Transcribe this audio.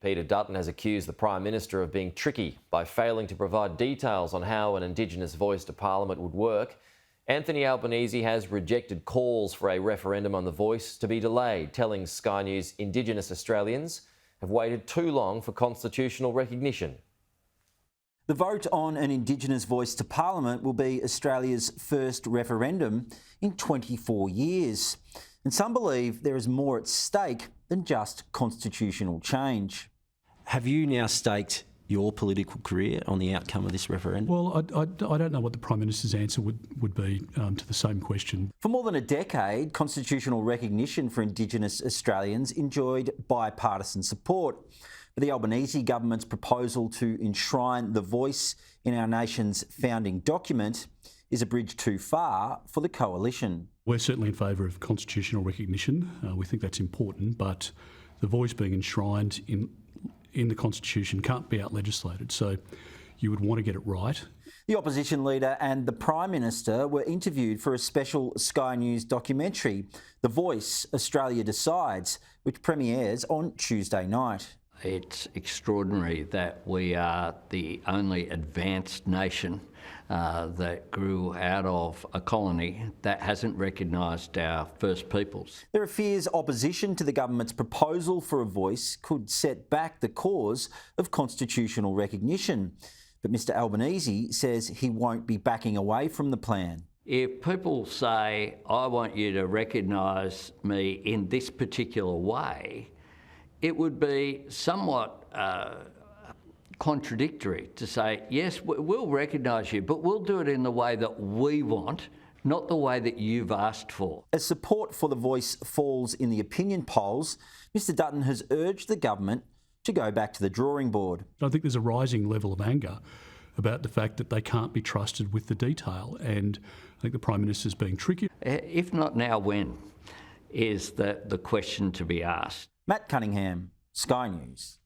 Peter Dutton has accused the Prime Minister of being tricky by failing to provide details on how an Indigenous voice to Parliament would work. Anthony Albanese has rejected calls for a referendum on the voice to be delayed, telling Sky News Indigenous Australians have waited too long for constitutional recognition. The vote on an Indigenous voice to Parliament will be Australia's first referendum in 24 years. And some believe there is more at stake than just constitutional change. Have you now staked your political career on the outcome of this referendum? Well, I don't know what the Prime Minister's answer would be to the same question. For more than a decade, constitutional recognition for Indigenous Australians enjoyed bipartisan support. But the Albanese government's proposal to enshrine the voice in our nation's founding document is a bridge too far for the coalition. We're certainly in favour of constitutional recognition. We think that's important, but the voice being enshrined in the Constitution can't be out-legislated, so you would want to get it right. The opposition leader and the Prime Minister were interviewed for a special Sky News documentary, The Voice, Australia Decides, which premieres on Tuesday night. It's extraordinary that we are the only advanced nation that grew out of a colony that hasn't recognised our First Peoples. There are fears opposition to the government's proposal for a voice could set back the cause of constitutional recognition. But Mr Albanese says he won't be backing away from the plan. If people say, I want you to recognise me in this particular way, it would be somewhat contradictory to say, yes, we'll recognise you, but we'll do it in the way that we want, not the way that you've asked for. As support for the voice falls in the opinion polls, Mr Dutton has urged the government to go back to the drawing board. I think there's a rising level of anger about the fact that they can't be trusted with the detail, and I think the Prime Minister's being tricky. If not now, when is the question to be asked? Matt Cunningham, Sky News.